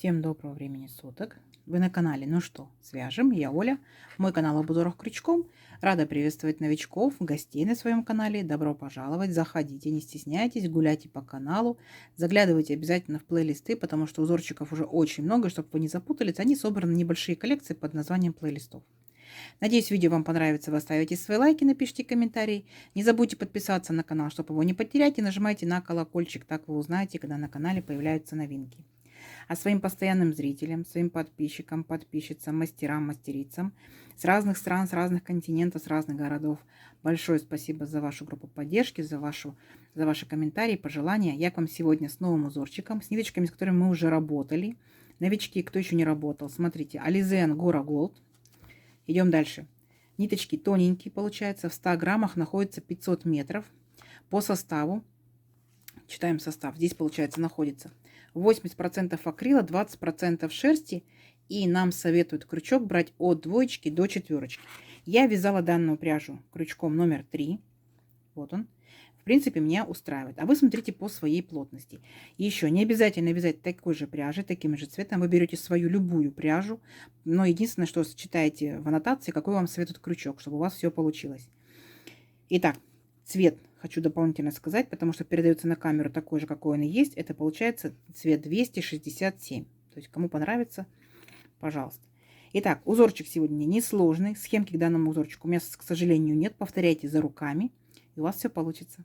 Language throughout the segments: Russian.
Всем доброго времени суток. Вы на канале «Ну что, свяжем?» Я Оля. Мой канал об узорах крючком. Рада приветствовать новичков, гостей на своем канале. Добро пожаловать. Заходите, не стесняйтесь, гуляйте по каналу. Заглядывайте обязательно в плейлисты, потому что узорчиков уже очень много. Чтобы вы не запутались, они собраны в небольшие коллекции под названием плейлистов. Надеюсь, видео вам понравится. Вы оставите свои лайки, напишите комментарии. Не забудьте подписаться на канал, чтобы его не потерять. И нажимайте на колокольчик, так вы узнаете, когда на канале появляются новинки. А своим постоянным зрителям, своим подписчикам, подписчицам, мастерам, мастерицам с разных стран, с разных континентов, с разных городов большое спасибо за вашу группу поддержки, за ваши комментарии, пожелания. Я к вам сегодня с новым узорчиком, с ниточками, с которыми мы уже работали. Новички, кто еще не работал, смотрите, Alize Angora Gold. Идем дальше. Ниточки тоненькие, получается, в 100 граммах находится 500 метров. По составу, читаем состав, здесь, получается, находится 80% акрила, 20% шерсти. И нам советуют крючок брать от 2 до 4. Я вязала данную пряжу крючком номер 3. Вот он. В принципе, меня устраивает. А вы смотрите по своей плотности. И еще не обязательно вязать такой же пряжей, таким же цветом. Вы берете свою любую пряжу. Но единственное, что читаете в аннотации, какой вам советует крючок, чтобы у вас все получилось. Итак, цвет хочу дополнительно сказать, потому что передается на камеру такой же, какой он и есть. Это получается цвет 267. То есть, кому понравится, пожалуйста. Итак, узорчик сегодня несложный. Схемки к данному узорчику у меня, к сожалению, нет. Повторяйте за руками, и у вас все получится.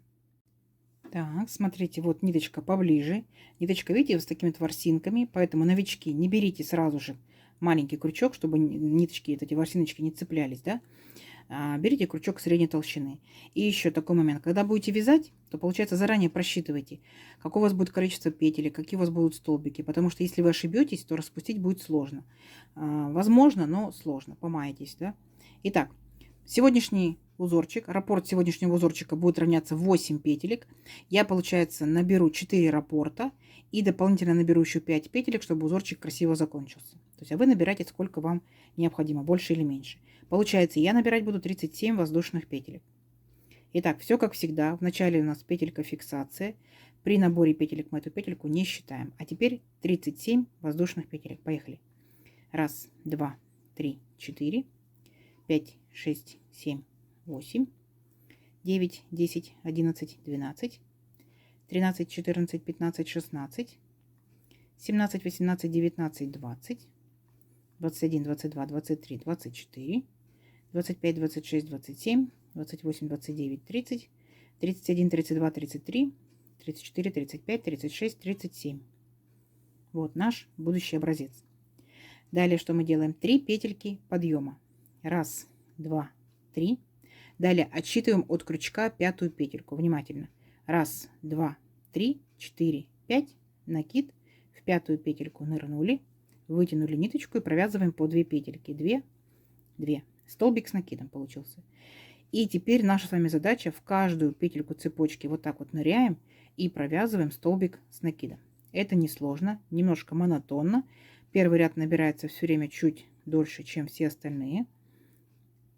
Так, смотрите, вот ниточка поближе. Ниточка, видите, с такими ворсинками, поэтому новички, не берите сразу же маленький крючок, чтобы ниточки, эти ворсиночки не цеплялись, да? Берите крючок средней толщины. И еще такой момент. Когда будете вязать, то, получается, заранее просчитывайте, какое у вас будет количество петель, какие у вас будут столбики. Потому что если вы ошибетесь, то распустить будет сложно. Возможно, но сложно. Помаетесь, да? Итак, сегодняшний узорчик, раппорт сегодняшнего узорчика будет равняться 8 петелек. Я, получается, наберу 4 раппорта и дополнительно наберу еще 5 петелек, чтобы узорчик красиво закончился. То есть, а вы набираете, сколько вам необходимо, больше или меньше. Получается, я набирать буду 37 воздушных петелек. Итак, все как всегда. Вначале у нас петелька фиксация. При наборе петелек мы эту петельку не считаем. А теперь 37 воздушных петелек. Поехали. 1, 2, 3, 4, 5, 6, 7, 8, 9, 10, 11, 12, 13, 14, 15, 16, 17, 18, 19, 20, 21, 22, 23, 24, 25, 26, 27, 28, 29, 30, 31, 32, 33, 34, 35, 36, 37. Вот наш будущий образец. Далее что мы делаем? 3 петельки подъема. 1, 2, 3. Далее отсчитываем от крючка 5-ю петельку. Внимательно. 1, 2, 3, 4, 5. Накид. В 5-ю петельку нырнули. Вытянули ниточку и провязываем по 2 петельки. 2, 2. Столбик с накидом получился. И теперь наша с вами задача в каждую петельку цепочки вот так вот ныряем и провязываем столбик с накидом. Это несложно, немножко монотонно. Первый ряд набирается все время чуть дольше, чем все остальные.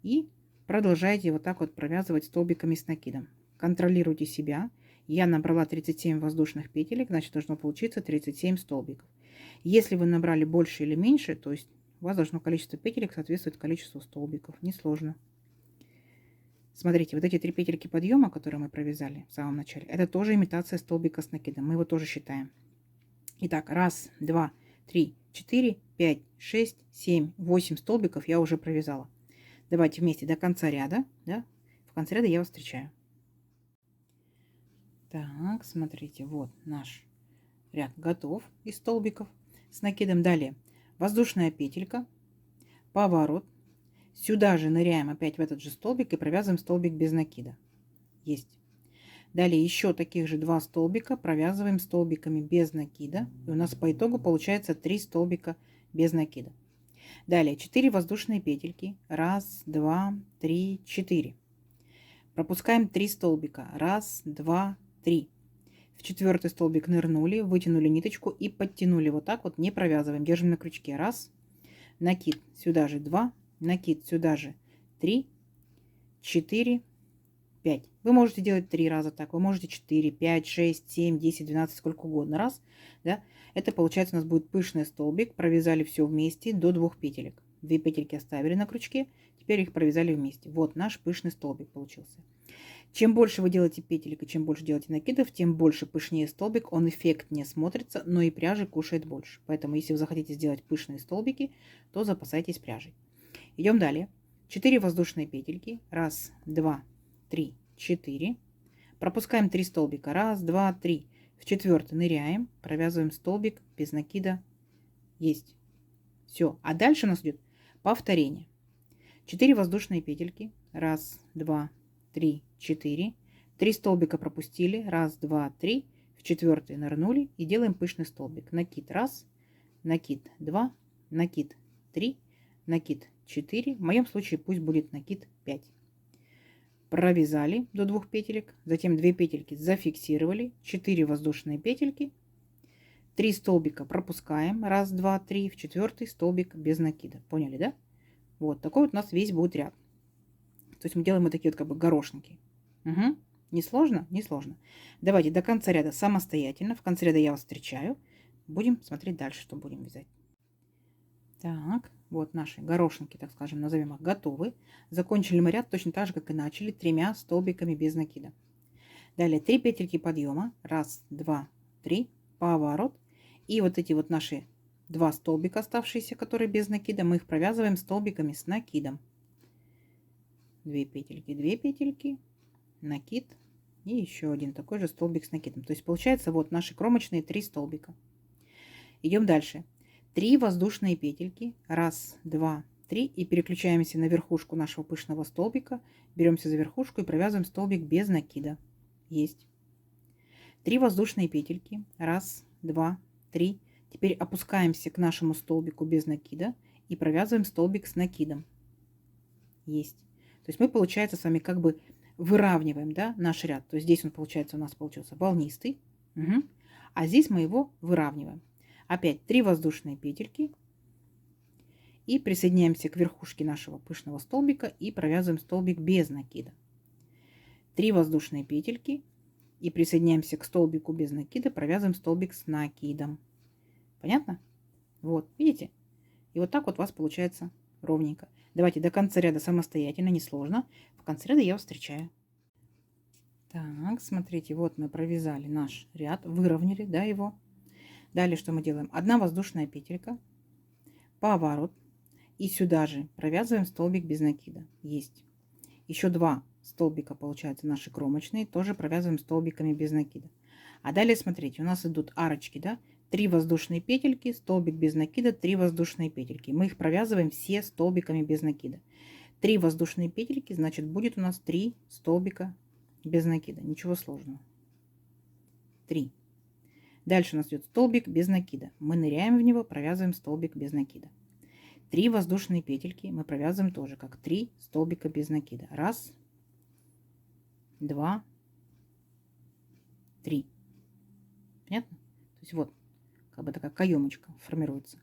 И продолжайте вот так вот провязывать столбиками с накидом. Контролируйте себя. Я набрала 37 воздушных петелек, значит должно получиться 37 столбиков. Если вы набрали больше или меньше, то есть у вас должно количество петелек соответствовать количеству столбиков. Несложно. Смотрите, вот эти 3 петельки подъема, которые мы провязали в самом начале, это тоже имитация столбика с накидом. Мы его тоже считаем. Итак, 1, 2, 3, 4, 5, 6, 7, 8 столбиков я уже провязала. Давайте вместе до конца ряда. Да? В конце ряда я вас встречаю. Так, смотрите, вот наш ряд готов из столбиков с накидом. Далее воздушная петелька, поворот. Сюда же ныряем опять в этот же столбик и провязываем столбик без накида. Есть. Далее еще таких же 2 столбика провязываем столбиками без накида. И у нас по итогу получается 3 столбика без накида. Далее 4 воздушные петельки. 1, 2, 3, 4. Пропускаем 3 столбика. 1, 2, 3. В 4-й столбик нырнули, вытянули ниточку и подтянули. Вот так вот не провязываем. Держим на крючке. 1. Накид сюда же 2. Накид сюда же 3, 4, 5. Вы можете делать 3 раза так, вы можете 4, 5, 6, 7, 10, 12, сколько угодно раз. Да? Это получается у нас будет пышный столбик. Провязали все вместе до 2 петелек. 2 петельки оставили на крючке, теперь их провязали вместе. Вот наш пышный столбик получился. Чем больше вы делаете петелек и чем больше делаете накидов, тем больше пышнее столбик, он эффектнее смотрится, но и пряжи кушает больше. Поэтому если вы захотите сделать пышные столбики, то запасайтесь пряжей. Идем далее. 4 воздушные петельки. 1, 2, 3, 4. Пропускаем 3 столбика. 1, 2, 3. В 4 ныряем, провязываем столбик без накида. Есть. Все. А дальше у нас идет повторение. 4 воздушные петельки. 1, 2, 3, 4. 3 столбика пропустили. 1, 2, 3. В 4 нырнули и делаем пышный столбик. Накид 1, накид 2, накид 3, накид 4. В моем случае пусть будет накид 5. Провязали до 2 петелек. Затем 2 петельки зафиксировали. 4 воздушные петельки. 3 столбика пропускаем. 1, 2, 3. В 4 столбик без накида. Поняли, да? Вот такой вот у нас весь будет ряд. То есть мы делаем вот такие вот как бы горошинки. Угу. Не сложно? Не сложно. Давайте до конца ряда самостоятельно. В конце ряда я вас встречаю. Будем смотреть дальше, что будем вязать. Так, вот наши горошинки, так скажем, назовем их, готовы. Закончили мы ряд точно так же, как и начали, 3 столбиками без накида. Далее 3 петельки подъема. 1, 2, 3. Поворот. И вот эти вот наши 2 столбика оставшиеся, которые без накида, мы их провязываем столбиками с накидом. 2 петельки, накид и еще один такой же столбик с накидом. То есть получается вот наши кромочные 3 столбика. Идем дальше. 3 воздушные петельки. 1, 2, 3. И переключаемся на верхушку нашего пышного столбика. Беремся за верхушку и провязываем столбик без накида. Есть. 3 воздушные петельки. 1, 2, 3. Теперь опускаемся к нашему столбику без накида и провязываем столбик с накидом. Есть. То есть мы, получается, с вами как бы выравниваем, да, наш ряд. То есть здесь он, получается, у нас получился волнистый. Угу. А здесь мы его выравниваем. Опять 3 воздушные петельки. И присоединяемся к верхушке нашего пышного столбика и провязываем столбик без накида. 3 воздушные петельки. И присоединяемся к столбику без накида, провязываем столбик с накидом. Понятно? Вот, видите? И вот так вот у вас получается ровненько. Давайте до конца ряда самостоятельно, несложно. В конце ряда я вас встречаю. Так, смотрите, вот мы провязали наш ряд, выровняли, да, его. Далее что мы делаем? 1 воздушная петелька, поворот. И сюда же провязываем столбик без накида. Есть. Еще 2 столбика получаются наши кромочные, тоже провязываем столбиками без накида. А далее смотрите, у нас идут арочки, да? 3 воздушные петельки, столбик без накида, 3 воздушные петельки. Мы их провязываем все столбиками без накида. 3 воздушные петельки, значит, будет у нас 3 столбика без накида. Ничего сложного. 3. Дальше у нас идет столбик без накида. Мы ныряем в него, провязываем столбик без накида. 3 воздушные петельки мы провязываем тоже как 3 столбика без накида. 1, 2, 3. Понятно? То есть вот как бы такая каемочка формируется.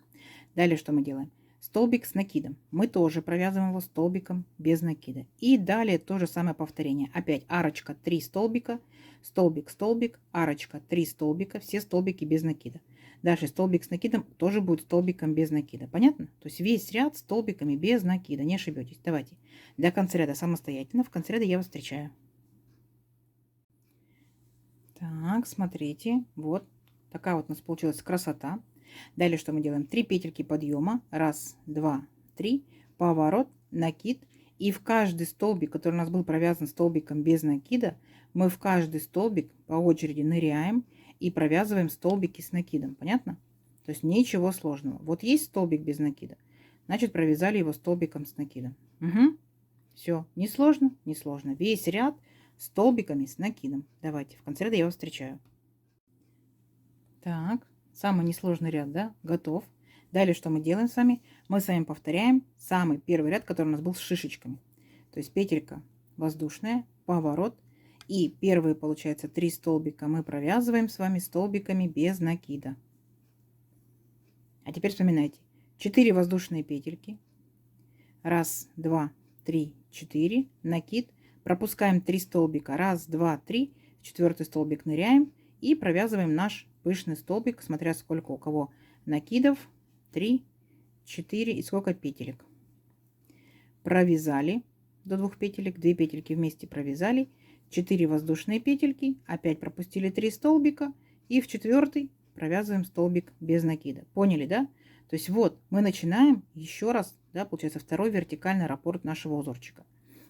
Далее что мы делаем? Столбик с накидом. Мы тоже провязываем его столбиком без накида. И далее то же самое повторение. Опять арочка 3 столбика, столбик, столбик, арочка 3 столбика, все столбики без накида. Дальше столбик с накидом тоже будет столбиком без накида. Понятно? То есть весь ряд столбиками без накида. Не ошибетесь. Давайте до конца ряда самостоятельно. В конце ряда я вас встречаю. Так, смотрите. Вот такая вот у нас получилась красота. Далее что мы делаем? 3 петельки подъема. 1, 2, 3. Поворот, накид. И в каждый столбик, который у нас был провязан столбиком без накида, мы в каждый столбик по очереди ныряем и провязываем столбики с накидом. Понятно? То есть ничего сложного. Вот есть столбик без накида, значит провязали его столбиком с накидом. Угу. Все, не сложно, не сложно. Весь ряд столбиками с накидом. Давайте, в конце ряда я вас встречаю. Так, самый несложный ряд, да, готов. Далее что мы делаем с вами? Мы с вами повторяем самый первый ряд, который у нас был с шишечками. То есть петелька воздушная, поворот. И первые, получается, 3 столбика мы провязываем с вами столбиками без накида. А теперь вспоминайте. 4 воздушные петельки. 1, 2, 3, 4. Накид. Пропускаем 3 столбика. 1, 2, 3. В 4 столбик ныряем и провязываем наш пышный столбик, смотря сколько у кого накидов. 3, 4 и сколько петелек. Провязали до 2 петелек, 2 петельки вместе провязали, 4 воздушные петельки, опять пропустили 3 столбика и в 4 провязываем столбик без накида. Поняли, да? То есть вот мы начинаем еще раз, да, получается второй вертикальный раппорт нашего узорчика.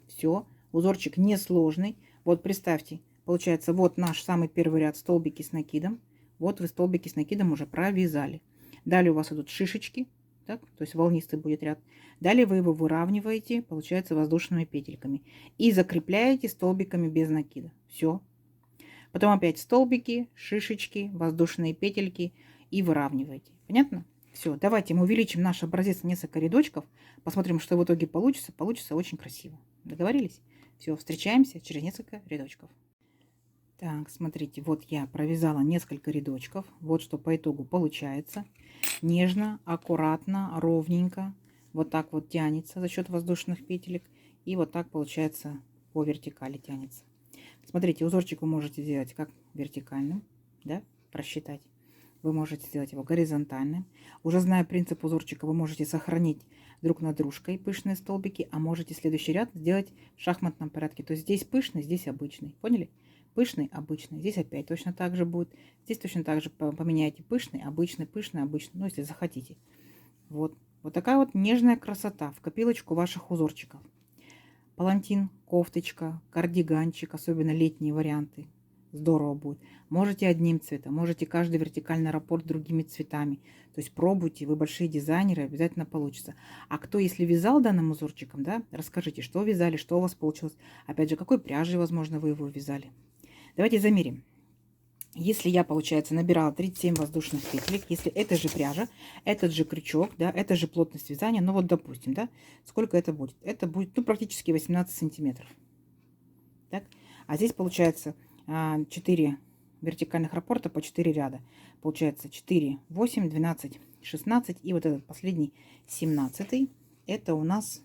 Все, узорчик несложный. Вот представьте, получается вот наш самый первый ряд столбики с накидом. Вот вы столбики с накидом уже провязали. Далее у вас идут шишечки. Так, то есть волнистый будет ряд. Далее вы его выравниваете, получается, воздушными петельками. И закрепляете столбиками без накида. Все. Потом опять столбики, шишечки, воздушные петельки и выравниваете. Понятно? Все. Давайте мы увеличим наш образец на несколько рядочков. Посмотрим, что в итоге получится. Получится очень красиво. Договорились? Все, встречаемся через несколько рядочков. Так, смотрите, вот я провязала несколько рядочков. Вот что по итогу получается. Нежно, аккуратно, ровненько. Вот так вот тянется за счет воздушных петелек. И вот так получается по вертикали тянется. Смотрите, узорчик вы можете сделать как вертикальным, да, просчитать. Вы можете сделать его горизонтальным. Уже зная принцип узорчика, вы можете сохранить друг над дружкой пышные столбики, а можете следующий ряд сделать в шахматном порядке. То есть здесь пышный, здесь обычный. Поняли? Пышный, обычный. Здесь опять точно так же будет. Здесь точно так же поменяйте пышный, обычный, ну, если захотите. Вот. Вот такая вот нежная красота в копилочку ваших узорчиков. Палантин, кофточка, кардиганчик, особенно летние варианты. Здорово будет. Можете одним цветом, можете каждый вертикальный раппорт другими цветами. То есть пробуйте, вы большие дизайнеры, обязательно получится. А кто, если вязал данным узорчиком, да, расскажите, что вязали, что у вас получилось. Опять же, какой пряжей, возможно, вы его вязали. Давайте замерим. Если я, получается, набирала 37 воздушных петелек, если это же пряжа, этот же крючок, да, это же плотность вязания, ну вот, допустим, да, сколько это будет? Это будет, ну, практически 18 сантиметров. Так, а здесь, получается, 4 вертикальных раппорта по 4 ряда. Получается 4, 8, 12, 16 и вот этот последний 17. Это у нас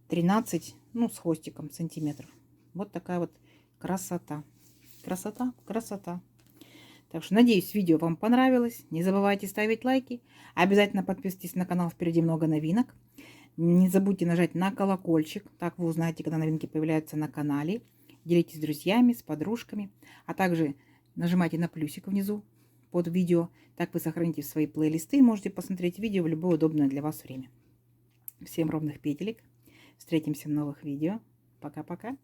13, ну, с хвостиком сантиметров. Вот такая вот красота. Красота, красота. Так что, надеюсь, видео вам понравилось. Не забывайте ставить лайки. Обязательно подписывайтесь на канал, впереди много новинок. Не забудьте нажать на колокольчик. Так вы узнаете, когда новинки появляются на канале. Делитесь с друзьями, с подружками. А также нажимайте на плюсик внизу под видео. Так вы сохраните свои плейлисты и можете посмотреть видео в любое удобное для вас время. Всем ровных петелек. Встретимся в новых видео. Пока-пока.